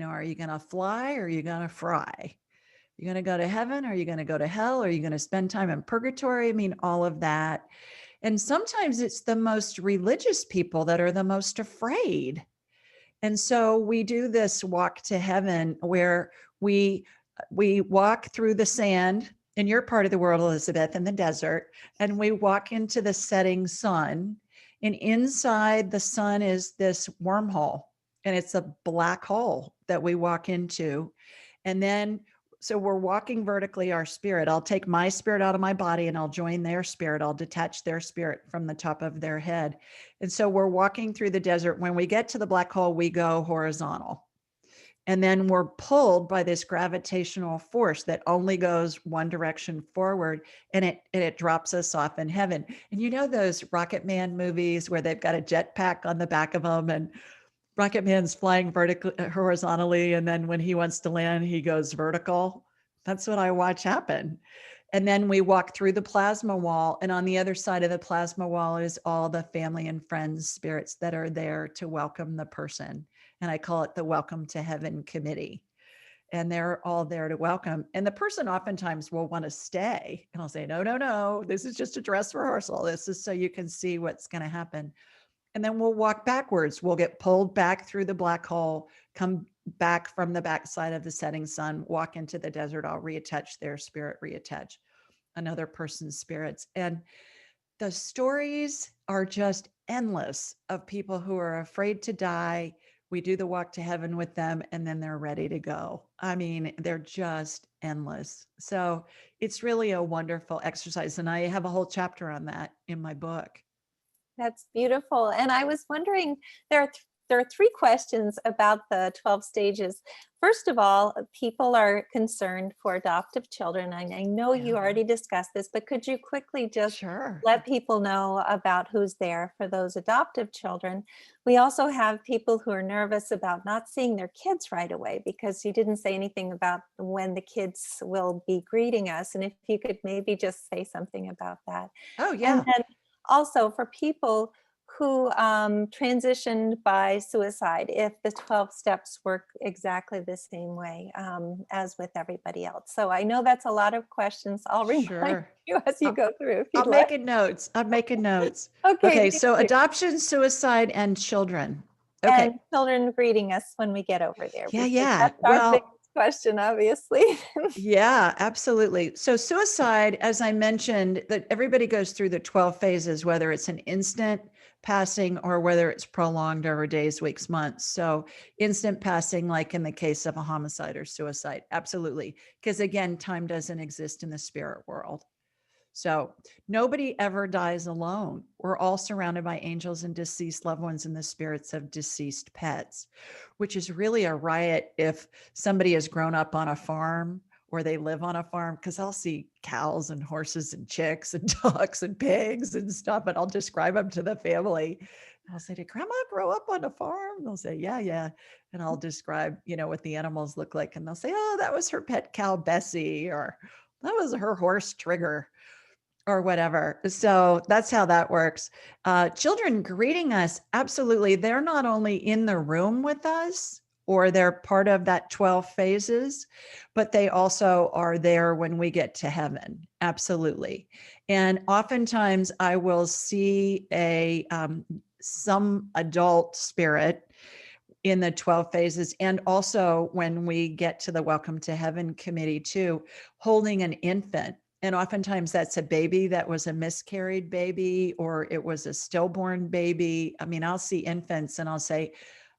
are you going to fly or are you going to fry? You're going to go to heaven? Or are you going to go to hell? Or are you going to spend time in purgatory? I mean, all of that. And sometimes it's the most religious people that are the most afraid. And so we do this walk to heaven where we walk through the sand in your part of the world, Elizabeth, in the desert, and we walk into the setting sun. And inside the sun is this wormhole, and it's a black hole that we walk into. And then, so we're walking vertically, our spirit. I'll take my spirit out of my body and I'll join their spirit. I'll detach their spirit from the top of their head. And so we're walking through the desert. When we get to the black hole, we go horizontal. And then we're pulled by this gravitational force that only goes one direction forward, and it drops us off in heaven. And those Rocket Man movies where they've got a jetpack on the back of them and Rocket Man's flying vertically, horizontally, and then when he wants to land, he goes vertical. That's what I watch happen. And then we walk through the plasma wall, and on the other side of the plasma wall is all the family and friends spirits that are there to welcome the person. And I call it the Welcome to Heaven Committee. And they're all there to welcome. And the person oftentimes will want to stay. And I'll say, no, this is just a dress rehearsal. This is so you can see what's going to happen. And then we'll walk backwards. We'll get pulled back through the black hole, come back from the backside of the setting sun, walk into the desert. I'll reattach their spirit, reattach another person's spirits. And the stories are just endless of people who are afraid to die. We do the walk to heaven with them, and then they're ready to go. I mean, they're just endless. So it's really a wonderful exercise. And I have a whole chapter on that in my book. That's beautiful. And I was wondering, there are three questions about the 12 stages. First of all, people are concerned for adoptive children. I know you Yeah, already discussed this, but could you quickly just sure. let people know about who's there for those adoptive children? We also have people who are nervous about not seeing their kids right away because you didn't say anything about when the kids will be greeting us. And if you could maybe just say something about that. Oh, And yeah. then also for people who transitioned by suicide, if the 12 steps work exactly the same way as with everybody else. So I know that's a lot of questions. I'll remind Sure. you as you I'll, go through if I'll you'd like. make it notes. I'm making notes. Okay, Okay, thank so you. adoption, suicide, and children. Okay. And children greeting us when we get over there, Yeah, because yeah. that's our biggest Well, question, obviously. yeah, absolutely. So suicide, as I mentioned, that everybody goes through the 12 phases, whether it's an instant passing or whether it's prolonged over days, weeks, months. So instant passing, like in the case of a homicide or suicide, absolutely. Because again, time doesn't exist in the spirit world. So nobody ever dies alone. We're all surrounded by angels and deceased loved ones and the spirits of deceased pets, which is really a riot if somebody has grown up on a farm or they live on a farm, because I'll see cows and horses and chicks and ducks and pigs and stuff, and I'll describe them to the family. I'll say, did grandma grow up on a farm? They'll say, yeah, yeah. And I'll describe, what the animals look like. And they'll say, oh, that was her pet cow, Bessie, or that was her horse, Trigger, or whatever. So that's how that works. Children greeting us, absolutely. They're not only in the room with us or they're part of that 12 phases, but they also are there when we get to heaven. Absolutely. And oftentimes I will see some adult spirit in the 12 phases. And also when we get to the Welcome to Heaven committee too, holding an infant. And oftentimes that's a baby that was a miscarried baby, or it was a stillborn baby. I mean, I'll see infants and I'll say,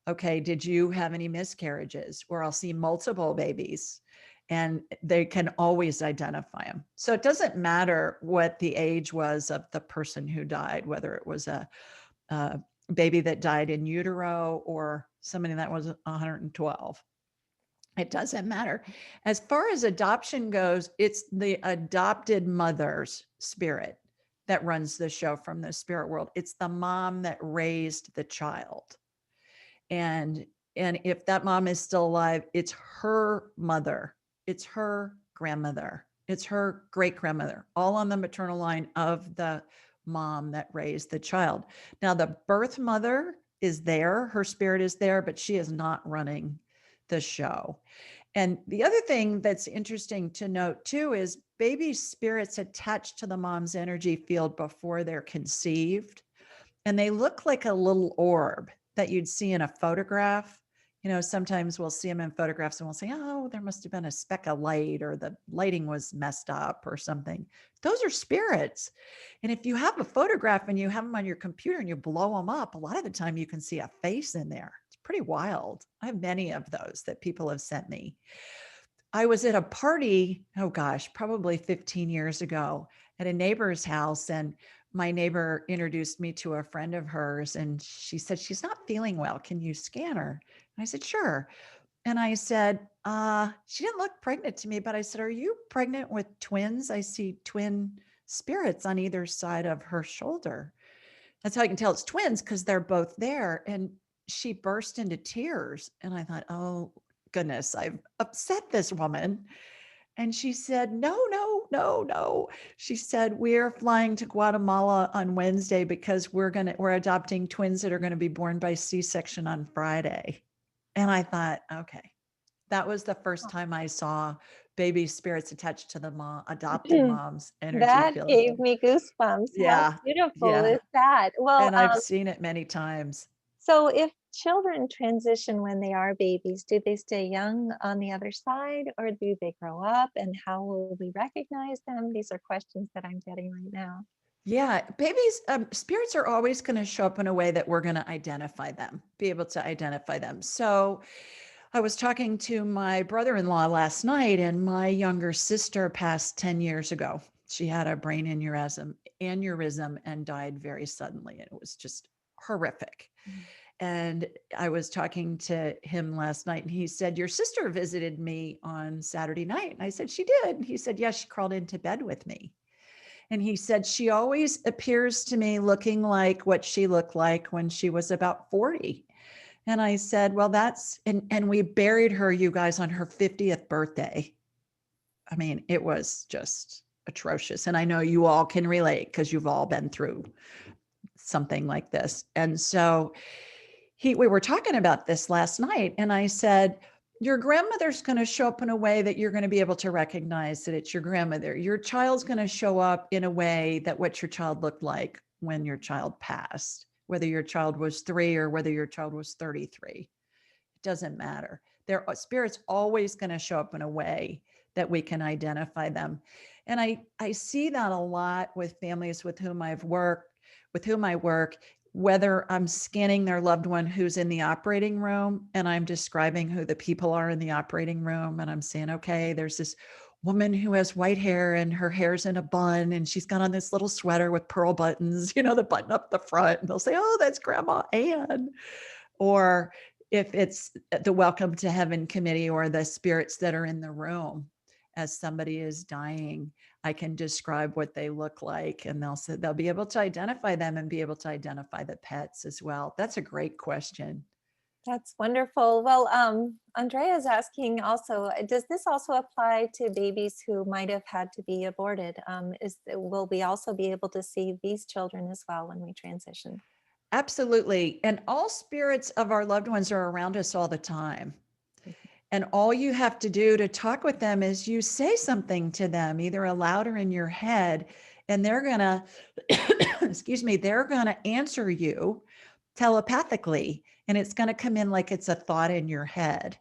okay, did you have any miscarriages? Or I'll see multiple babies and they can always identify them. So it doesn't matter what the age was of the person who died, whether it was a baby that died in utero or somebody that was 112. It doesn't matter. As far as adoption goes, it's the adopted mother's spirit that runs the show from the spirit world. It's the mom that raised the child. And if that mom is still alive, it's her mother, it's her grandmother, it's her great grandmother, all on the maternal line of the mom that raised the child. Now, the birth mother is there, her spirit is there, but she is not running the show. And the other thing that's interesting to note too is baby spirits attached to the mom's energy field before they're conceived. And they look like a little orb that you'd see in a photograph. Sometimes we'll see them in photographs and we'll say, oh, there must have been a speck of light or the lighting was messed up or something. Those are spirits. And if you have a photograph and you have them on your computer and you blow them up, a lot of the time you can see a face in there. It's pretty wild. I have many of those that people have sent me. I was at a party, oh gosh, probably 15 years ago at a neighbor's house, and my neighbor introduced me to a friend of hers, and she said, she's not feeling well. Can you scan her? And I said, sure. And I said, she didn't look pregnant to me, but I said, are you pregnant with twins? I see twin spirits on either side of her shoulder. That's how I can tell it's twins, because they're both there. And she burst into tears. And I thought, oh goodness, I've upset this woman. And she said, no, no, no, no. She said, we're flying to Guatemala on Wednesday because we're adopting twins that are going to be born by C-section on Friday. And I thought, okay, that was the first time I saw baby spirits attached to the adopted mom's energy That field. gave me goosebumps. How Yeah. beautiful Yeah. is that? Well, And I've seen it many times. so if children transition when they are babies, do they stay young on the other side or do they grow up? And how will we recognize them? These are questions that I'm getting right now. Yeah, babies, spirits are always going to show up in a way that we're going to identify them, be able to identify them. So I was talking to my brother-in-law last night, and my younger sister passed 10 years ago. She had a brain aneurysm and died very suddenly. And it was just horrific. And I was talking to him last night and he said, your sister visited me on Saturday night. And I said, she did. And he said, yes, she crawled into bed with me. And he said, she always appears to me looking like what she looked like when she was about 40. And I said, well, and we buried her, you guys, on her 50th birthday. I mean, it was just atrocious. And I know you all can relate because you've all been through something like this. And so we were talking about this last night and I said, your grandmother's going to show up in a way that you're going to be able to recognize that it's your grandmother. Your child's going to show up in a way that what your child looked like when your child passed, whether your child was 3 or whether your child was 33. It doesn't matter. Their spirit's always going to show up in a way that we can identify them. And I see that a lot with families with whom I work, whether I'm scanning their loved one who's in the operating room and I'm describing who the people are in the operating room. And I'm saying, okay, there's this woman who has white hair and her hair's in a bun and she's got on this little sweater with pearl buttons, the button up the front. And they'll say, oh, that's Grandma Ann. Or if it's the Welcome to Heaven committee or the spirits that are in the room as somebody is dying, I can describe what they look like and they'll be able to identify them and be able to identify the pets as well. That's a great question. That's wonderful. Well, Andrea is asking also, does this also apply to babies who might have had to be aborted? Will we also be able to see these children as well when we transition? Absolutely. And all spirits of our loved ones are around us all the time. And all you have to do to talk with them is you say something to them, either aloud or in your head, and they're going to, they're going to answer you telepathically. And it's going to come in like it's a thought in your head.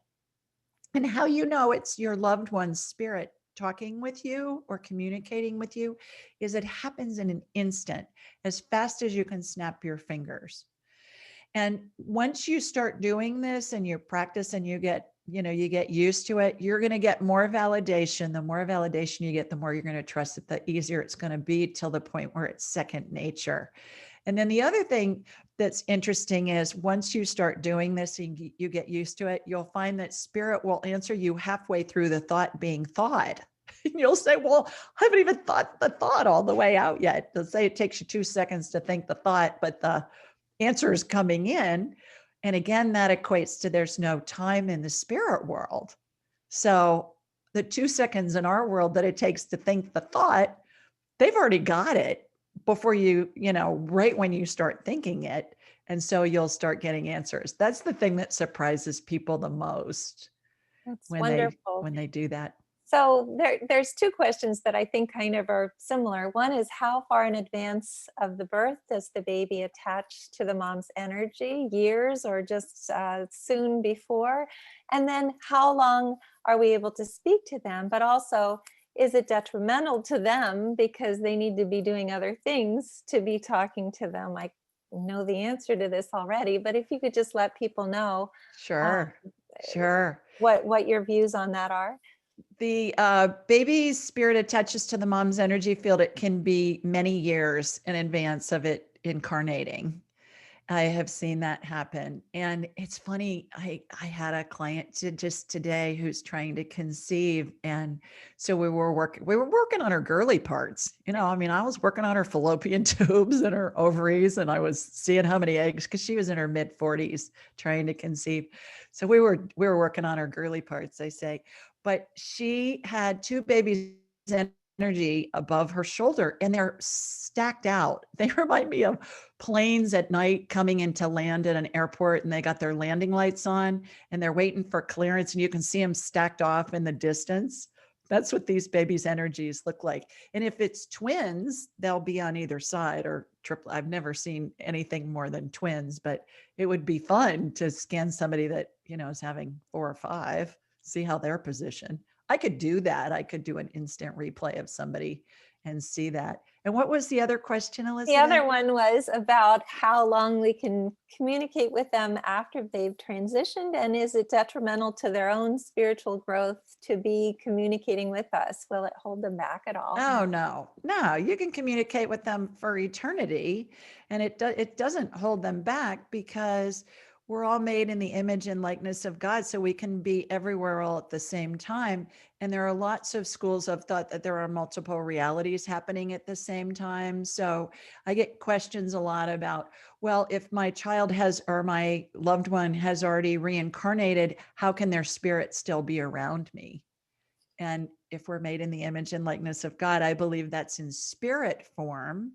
And how you know it's your loved one's spirit talking with you or communicating with you is it happens in an instant, as fast as you can snap your fingers. And once you start doing this and you practice and you get used to it, you're going to get more validation. The more validation you get, the more you're going to trust it, the easier it's going to be till the point where it's second nature. And then the other thing that's interesting is once you start doing this and you get used to it, you'll find that spirit will answer you halfway through the thought being thought. And you'll say, well, I haven't even thought the thought all the way out yet. They'll say it takes you 2 seconds to think the thought, but the answer is coming in. And again, that equates to there's no time in the spirit world. So the 2 seconds in our world that it takes to think the thought, they've already got it before right when you start thinking it. And so you'll start getting answers. That's the thing that surprises people the most. That's when wonderful. when they do that. So there's 2 questions that I think kind of are similar. One is, how far in advance of the birth does the baby attach to the mom's energy? Years or just soon before? And then how long are we able to speak to them? But also, is it detrimental to them because they need to be doing other things to be talking to them? I know the answer to this already, but if you could just let people know Sure. what your views on that are. The baby's spirit attaches to the mom's energy field. It can be many years in advance of it incarnating. I have seen that happen. And it's funny, I had a client just today who's trying to conceive. And so we were working on her girly parts. I was working on her fallopian tubes and her ovaries, and I was seeing how many eggs, because she was in her mid 40s trying to conceive. So we were working on her girly parts, I say. But she had 2 babies energy above her shoulder, and they're stacked out. They remind me of planes at night coming in to land at an airport, and they got their landing lights on and they're waiting for clearance, and you can see them stacked off in the distance. That's what these babies' energies look like. And if it's twins, they'll be on either side, or triple. I've never seen anything more than twins, but it would be fun to scan somebody that, is having 4 or 5, see how they're positioned. I could do that. I could do an instant replay of somebody and see that. And what was the other question, The Elizabeth? other one was about how long we can communicate with them after they've transitioned, and is it detrimental to their own spiritual growth to be communicating with us? Will it hold them back at all? Oh, no, you can communicate with them for eternity, and it doesn't hold them back, because we're all made in the image and likeness of God, so we can be everywhere all at the same time. And there are lots of schools of thought that there are multiple realities happening at the same time. So I get questions a lot about, well, if my child has, or my loved one has already reincarnated, how can their spirit still be around me? And if we're made in the image and likeness of God, I believe that's in spirit form,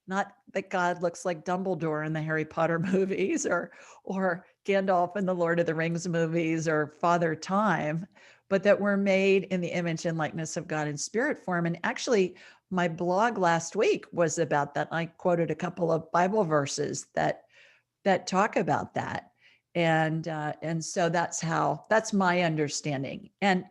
not that God looks like Dumbledore in the Harry Potter movies, or Gandalf in the Lord of the Rings movies, or Father Time, but that we're made in the image and likeness of God in spirit form. And actually, my blog last week was about that. I quoted a couple of Bible verses that talk about that. And so that's my understanding. And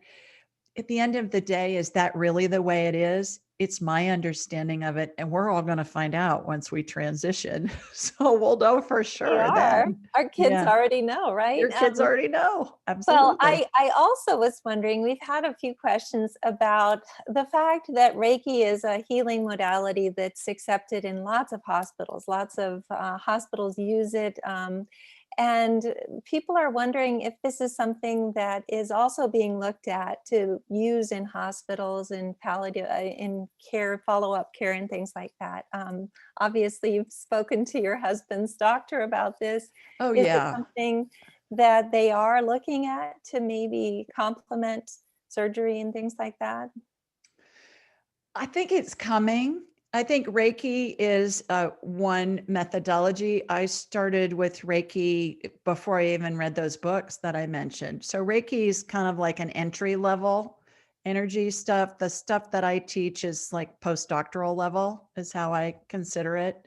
at the end of the day, is that really the way it is? It's my understanding of it. And we're all going to find out once we transition. So we'll know for We sure are. then. Our kids Yeah. already know, right? Your kids already know. Well, Absolutely. I also was wondering, we've had a few questions about the fact that Reiki is a healing modality that's accepted in lots of hospitals. Lots of hospitals use it. And people are wondering if this is something that is also being looked at to use in hospitals, in palliative, in care, follow-up care, and things like that. Obviously, you've spoken to your husband's doctor about this. Oh, Is it yeah. something that they are looking at to maybe complement surgery and things like that? I think it's coming. I think Reiki is one methodology. I started with Reiki before I even read those books that I mentioned. So Reiki is kind of like an entry level energy stuff. The stuff that I teach is like postdoctoral level, is how I consider it.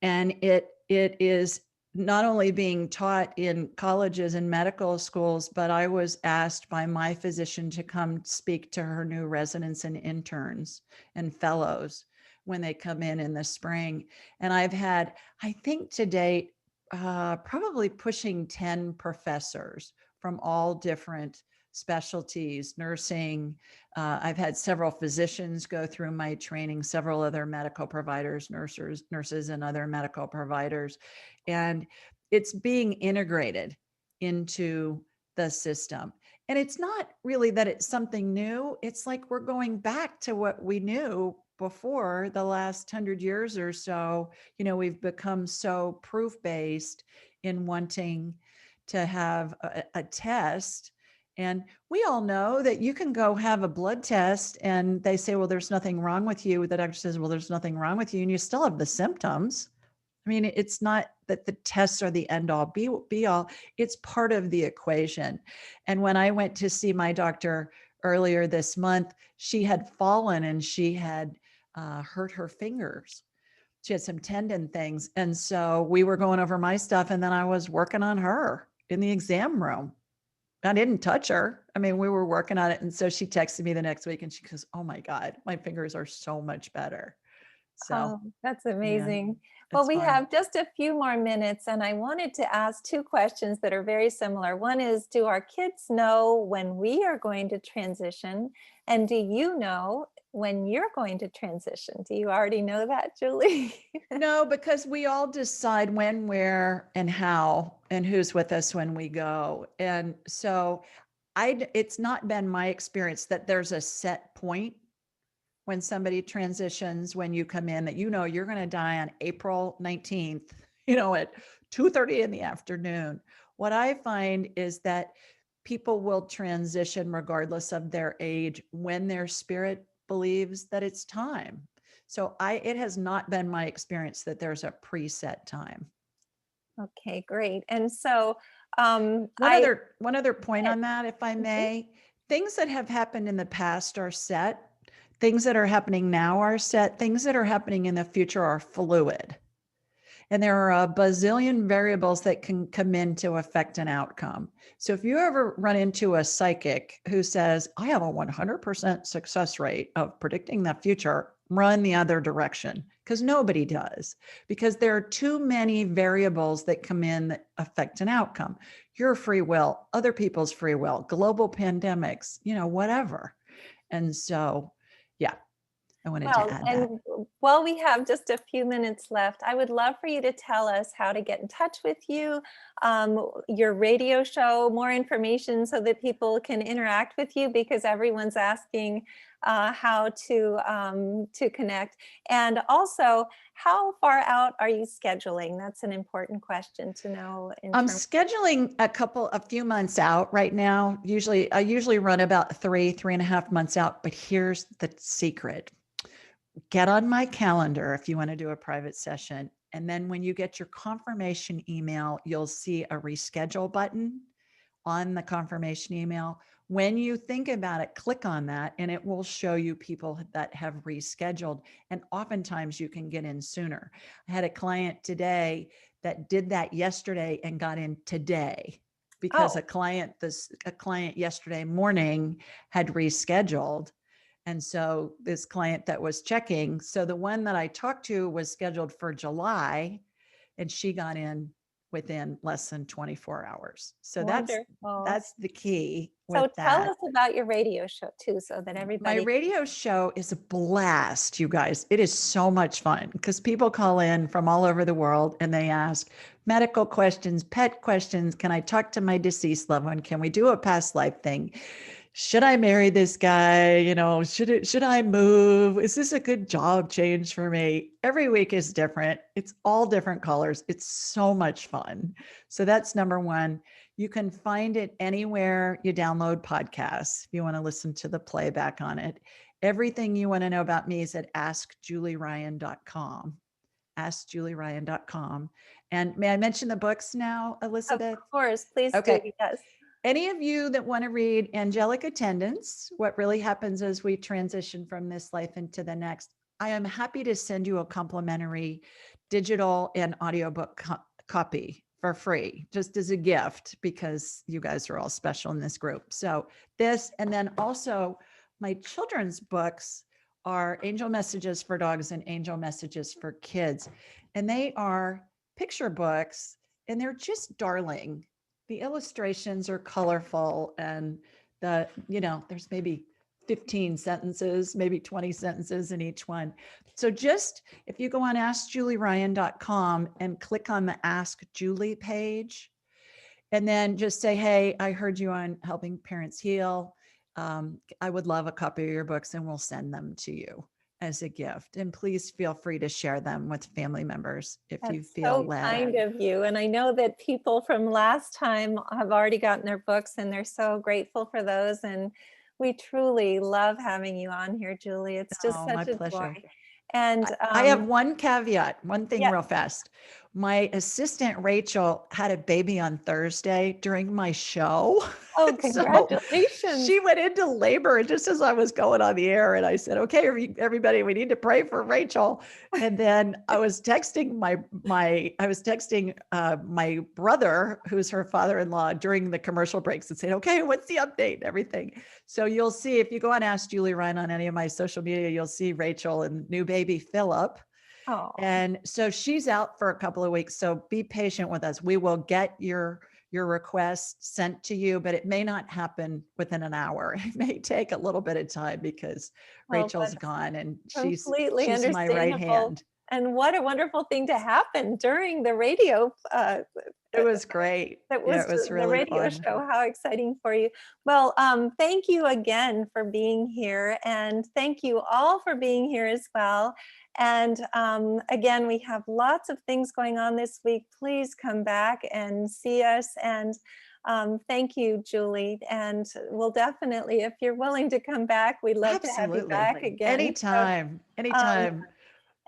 And it is not only being taught in colleges and medical schools, but I was asked by my physician to come speak to her new residents and interns and fellows when they come in the spring. And I've had, I think to date, probably pushing 10 professors from all different specialties, nursing. I've had several physicians go through my training, several other medical providers, nurses, and other medical providers. And it's being integrated into the system. And it's not really that it's something new. It's like we're going back to what we knew before the last 100 years or so. You know, we've become so proof-based in wanting to have a test. And we all know that you can go have a blood test and they say, well, there's nothing wrong with you. The doctor says, well, there's nothing wrong with you. And you still have the symptoms. I mean, it's not that the tests are the end all be all. It's part of the equation. And when I went to see my doctor earlier this month, she had fallen and she had hurt her fingers. She had some tendon things. And so we were going over my stuff, and then I was working on her in the exam room. I didn't touch her. I mean, we were working on it. And so she texted me the next week and she goes, oh my God, my fingers are so much better. So Oh, that's yeah, amazing. Well, it's we fun. have just a few more minutes, and I wanted to ask two questions that are very similar. One is, do our kids know when we are going to transition? And do you know when you're going to transition? Do you already know that, Julie? No, because we all decide when, where, and how, and who's with us when we go. And so it's not been my experience that there's a set point when somebody transitions, when you come in, that you know you're going to die on April 19th, at 2:30 in the afternoon. What I find is that people will transition regardless of their age when their spirit believes that it's time. So it has not been my experience that there's a preset time. Okay, great. And so One other point on that, if I Mhm. may. Things that have happened in the past are set. Things that are happening now are set. Things that are happening in the future are fluid. And there are a bazillion variables that can come in to affect an outcome. So if you ever run into a psychic who says, I have a 100% success rate of predicting the future, run the other direction, because nobody does, because there are too many variables that come in that affect an outcome. Your free will, other people's free will, global pandemics, whatever. And so, yeah, I wanted to Well, add that. and while we have just a few minutes left, I would love for you to tell us how to get in touch with you, your radio show, more information so that people can interact with you, because everyone's asking how to connect. And also, how far out are you scheduling? That's an important question to know. I'm scheduling a few months out right now. I usually run about 3.5 months out, but here's the secret. Get on my calendar if you want to do a private session. And then when you get your confirmation email, you'll see a reschedule button on the confirmation email. When you think about it, click on that and it will show you people that have rescheduled. And oftentimes you can get in sooner. I had a client today that did that yesterday and got in today because a client yesterday morning had rescheduled. And so this client that was checking, so the one that I talked to was scheduled for July and she got in within less than 24 hours. So that's the key with So tell that. us about your radio show too, so that My everybody. radio show is a blast, you guys. It is so much fun because people call in from all over the world and they ask medical questions, pet questions. Can I talk to my deceased loved one? Can we do a past life thing? Should I marry this guy? Should I move? Is this a good job change for me? Every week is different. It's all different colors. It's so much fun. So that's number one. You can find it anywhere you download podcasts if you want to listen to the playback on it. Everything you want to know about me is at askjulieryan.com. askjulieryan.com. And may I mention the books now, Elizabeth? Of course, please Okay. do. Yes. Any of you that want to read Angelic Attendants, what really happens as we transition from this life into the next, I am happy to send you a complimentary digital and audiobook copy for free, just as a gift, because you guys are all special in this group. So this, and then also my children's books are Angel Messages for Dogs and Angel Messages for Kids. And they are picture books and they're just darling. The illustrations are colorful and there's maybe 15 sentences, maybe 20 sentences in each one. So just if you go on askjulieryan.com and click on the Ask Julie page, and then just say, hey, I heard you on Helping Parents Heal. I would love a copy of your books and we'll send them to you as a gift. And please feel free to share them with family members if you feel so led. kind of you. And I know that people from last time have already gotten their books and they're so grateful for those. And we truly love having you on here, Julie. It's just such my a pleasure. joy. And I have one caveat, one thing Yeah. real fast. My assistant, Rachel, had a baby on Thursday during my show. Oh, So congratulations. she went into labor just as I was going on the air. And I said, okay, everybody, we need to pray for Rachel. And then I was texting my brother, who's her father-in-law, during the commercial breaks and saying, okay, what's the update and everything. So you'll see, if you go on Ask Julie Ryan on any of my social media, you'll see Rachel and new baby Philip. Oh. And so she's out for a couple of weeks. So be patient with us. We will get your request sent to you, but it may not happen within an hour. It may take a little bit of time because Rachel's gone and she's my right hand. And what a wonderful thing to happen during the radio. It was great. It was really the radio fun. show. How exciting for you. Well, thank you again for being here. And thank you all for being here as well. And again, we have lots of things going on this week. Please come back and see us. And thank you, Julie. And we'll definitely, if you're willing to come back, we'd love to have you back again. Anytime.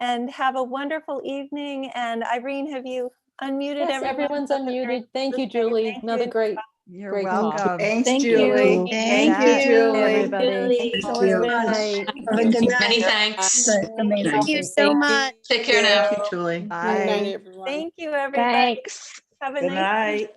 And have a wonderful evening. And Irene, have you unmuted Yes, everyone? everyone's unmuted. Thank you, Julie. Another great You're Great call. welcome. Thanks, Thank Julie. you. Thank Yeah. you, Julie. Everybody. Thanks Thank so you. much. Have a good night. Many thanks. That's amazing. Thank you so much. Take care now. Thank you, Julie. Bye. Thank you, everybody. Thanks. Have a Good nice night.